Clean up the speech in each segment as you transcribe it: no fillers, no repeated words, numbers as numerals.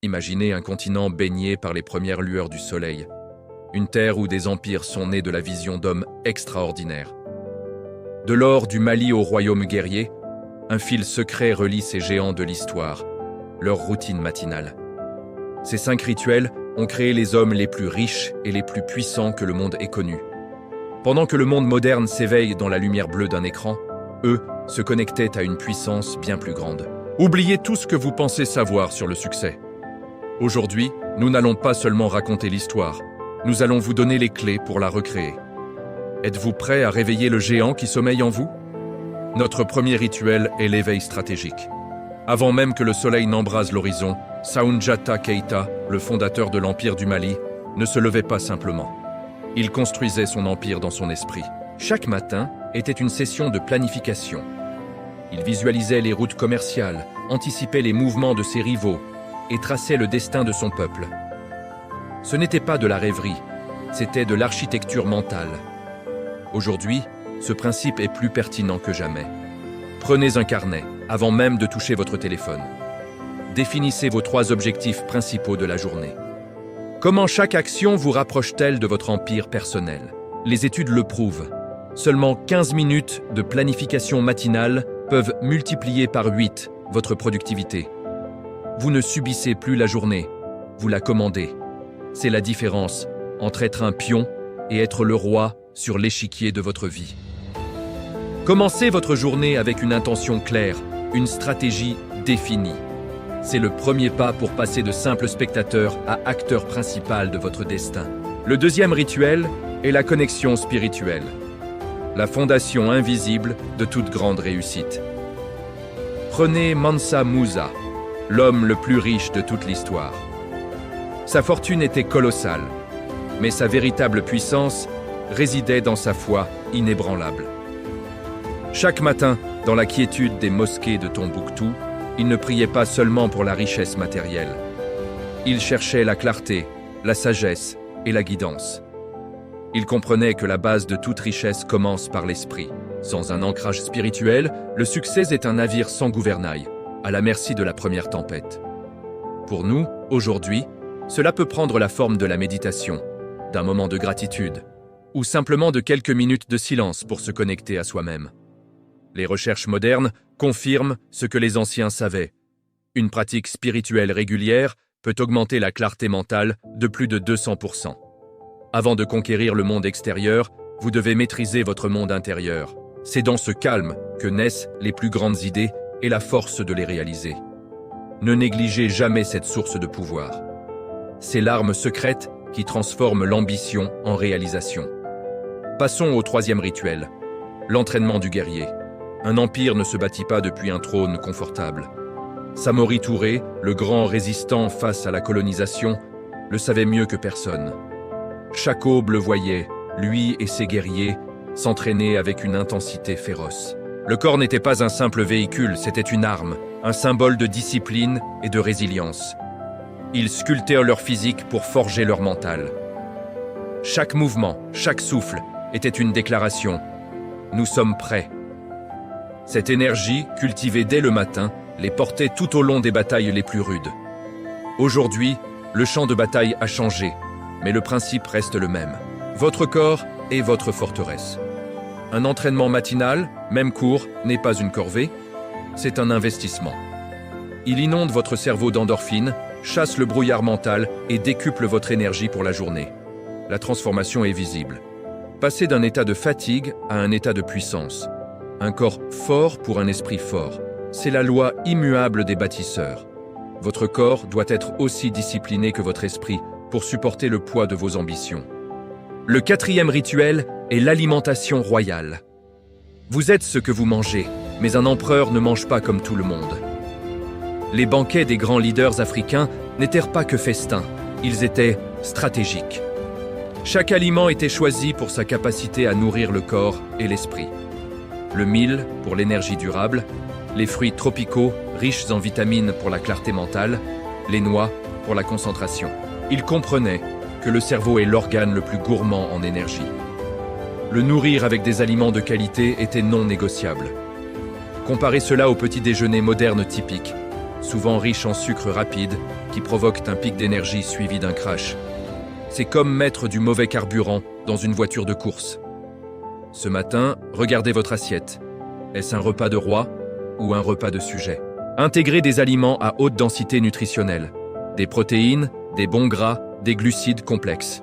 Imaginez un continent baigné par les premières lueurs du soleil. Une terre où des empires sont nés de la vision d'hommes extraordinaires. De l'or du Mali au royaume guerrier, un fil secret relie ces géants de l'histoire, leur routine matinale. Ces 5 rituels ont créé les hommes les plus riches et les plus puissants que le monde ait connus. Pendant que le monde moderne s'éveille dans la lumière bleue d'un écran, eux se connectaient à une puissance bien plus grande. Oubliez tout ce que vous pensez savoir sur le succès. Aujourd'hui, nous n'allons pas seulement raconter l'histoire, nous allons vous donner les clés pour la recréer. Êtes-vous prêt à réveiller le géant qui sommeille en vous? Notre premier rituel est l'éveil stratégique. Avant même que le soleil n'embrase l'horizon, Soundiata Keita, le fondateur de l'Empire du Mali, ne se levait pas simplement. Il construisait son empire dans son esprit. Chaque matin était une session de planification. Il visualisait les routes commerciales, anticipait les mouvements de ses rivaux et traçait le destin de son peuple. Ce n'était pas de la rêverie, c'était de l'architecture mentale. Aujourd'hui, ce principe est plus pertinent que jamais. Prenez un carnet, avant même de toucher votre téléphone. Définissez vos 3 objectifs principaux de la journée. Comment chaque action vous rapproche-t-elle de votre empire personnel? Les études le prouvent. Seulement 15 minutes de planification matinale peuvent multiplier par 8 votre productivité. Vous ne subissez plus la journée, vous la commandez. C'est la différence entre être un pion et être le roi sur l'échiquier de votre vie. Commencez votre journée avec une intention claire, une stratégie définie. C'est le premier pas pour passer de simple spectateur à acteur principal de votre destin. Le deuxième rituel est la connexion spirituelle, la fondation invisible de toute grande réussite. Prenez Mansa Musa, l'homme le plus riche de toute l'histoire. Sa fortune était colossale, mais sa véritable puissance résidait dans sa foi inébranlable. Chaque matin, dans la quiétude des mosquées de Tombouctou, il ne priait pas seulement pour la richesse matérielle. Il cherchait la clarté, la sagesse et la guidance. Il comprenait que la base de toute richesse commence par l'esprit. Sans un ancrage spirituel, le succès est un navire sans gouvernail, à la merci de la première tempête. Pour nous, aujourd'hui, cela peut prendre la forme de la méditation, d'un moment de gratitude, ou simplement de quelques minutes de silence pour se connecter à soi-même. Les recherches modernes confirment ce que les anciens savaient. Une pratique spirituelle régulière peut augmenter la clarté mentale de plus de 200%. Avant de conquérir le monde extérieur, vous devez maîtriser votre monde intérieur. C'est dans ce calme que naissent les plus grandes idées et la force de les réaliser. Ne négligez jamais cette source de pouvoir. C'est l'arme secrète qui transforme l'ambition en réalisation. Passons au 3e rituel, l'entraînement du guerrier. Un empire ne se bâtit pas depuis un trône confortable. Samori Touré, le grand résistant face à la colonisation, le savait mieux que personne. Chaque aube le voyait, lui et ses guerriers, s'entraîner avec une intensité féroce. Le corps n'était pas un simple véhicule, c'était une arme, un symbole de discipline et de résilience. Ils sculptaient leur physique pour forger leur mental. Chaque mouvement, chaque souffle était une déclaration. Nous sommes prêts. Cette énergie, cultivée dès le matin, les portait tout au long des batailles les plus rudes. Aujourd'hui, le champ de bataille a changé, mais le principe reste le même. Votre corps est votre forteresse. Un entraînement matinal, même court, n'est pas une corvée, c'est un investissement. Il inonde votre cerveau d'endorphines, chasse le brouillard mental et décuple votre énergie pour la journée. La transformation est visible. Passez d'un état de fatigue à un état de puissance. Un corps fort pour un esprit fort. C'est la loi immuable des bâtisseurs. Votre corps doit être aussi discipliné que votre esprit pour supporter le poids de vos ambitions. Le 4e rituel est l'alimentation royale. Vous êtes ce que vous mangez, mais un empereur ne mange pas comme tout le monde. Les banquets des grands leaders africains n'étaient pas que festins, ils étaient stratégiques. Chaque aliment était choisi pour sa capacité à nourrir le corps et l'esprit. Le mil pour l'énergie durable, les fruits tropicaux riches en vitamines pour la clarté mentale, les noix pour la concentration. Ils comprenaient que le cerveau est l'organe le plus gourmand en énergie. Le nourrir avec des aliments de qualité était non négociable. Comparez cela au petit déjeuner moderne typique. souvent riches en sucre rapide, qui provoquent un pic d'énergie suivi d'un crash. C'est comme mettre du mauvais carburant dans une voiture de course. Ce matin, regardez votre assiette. Est-ce un repas de roi ou un repas de sujet? Intégrez des aliments à haute densité nutritionnelle, des protéines, des bons gras, des glucides complexes.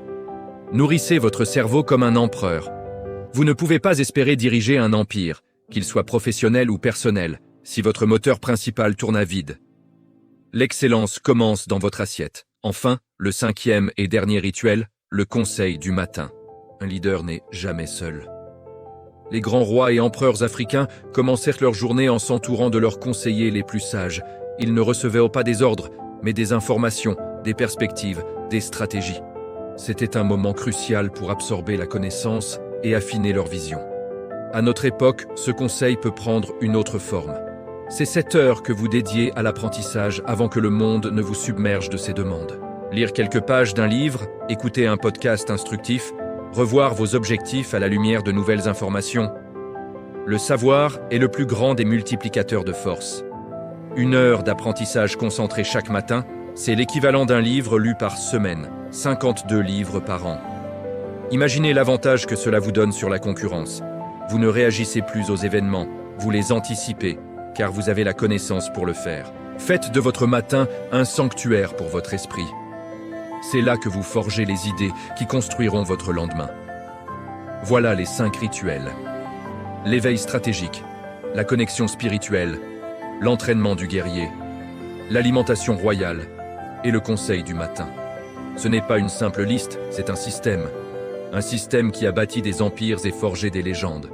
Nourrissez votre cerveau comme un empereur. Vous ne pouvez pas espérer diriger un empire, qu'il soit professionnel ou personnel, si votre moteur principal tourne à vide. L'excellence commence dans votre assiette. Enfin, le 5e et dernier rituel, le conseil du matin. Un leader n'est jamais seul. Les grands rois et empereurs africains commencèrent leur journée en s'entourant de leurs conseillers les plus sages. Ils ne recevaient pas des ordres, mais des informations, des perspectives, des stratégies. C'était un moment crucial pour absorber la connaissance et affiner leur vision. À notre époque, ce conseil peut prendre une autre forme. C'est 7 heures que vous dédiez à l'apprentissage avant que le monde ne vous submerge de ses demandes. Lire quelques pages d'un livre, écouter un podcast instructif, revoir vos objectifs à la lumière de nouvelles informations. Le savoir est le plus grand des multiplicateurs de force. 1 heure d'apprentissage concentré chaque matin, c'est l'équivalent d'un livre lu par semaine, 52 livres par an. Imaginez l'avantage que cela vous donne sur la concurrence. Vous ne réagissez plus aux événements, vous les anticipez, car vous avez la connaissance pour le faire. Faites de votre matin un sanctuaire pour votre esprit. C'est là que vous forgez les idées qui construiront votre lendemain. Voilà les 5 rituels. L'éveil stratégique, la connexion spirituelle, l'entraînement du guerrier, l'alimentation royale et le conseil du matin. Ce n'est pas une simple liste, c'est un système. Un système qui a bâti des empires et forgé des légendes.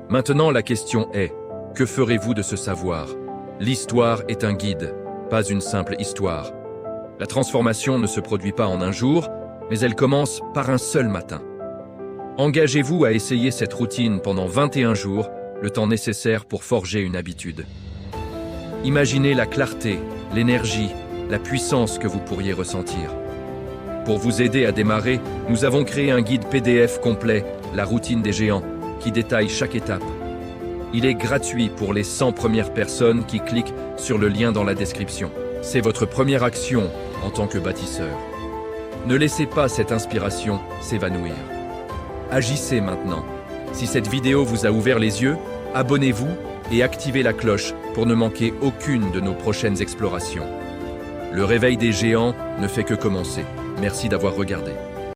Maintenant, la question est, que ferez-vous de ce savoir? L'histoire est un guide, pas une simple histoire. La transformation ne se produit pas en un jour, mais elle commence par un seul matin. Engagez-vous à essayer cette routine pendant 21 jours, le temps nécessaire pour forger une habitude. Imaginez la clarté, l'énergie, la puissance que vous pourriez ressentir. Pour vous aider à démarrer, nous avons créé un guide PDF complet, La routine des géants, qui détaille chaque étape. Il est gratuit pour les 100 premières personnes qui cliquent sur le lien dans la description. C'est votre première action en tant que bâtisseur. Ne laissez pas cette inspiration s'évanouir. Agissez maintenant. Si cette vidéo vous a ouvert les yeux, abonnez-vous et activez la cloche pour ne manquer aucune de nos prochaines explorations. Le réveil des géants ne fait que commencer. Merci d'avoir regardé.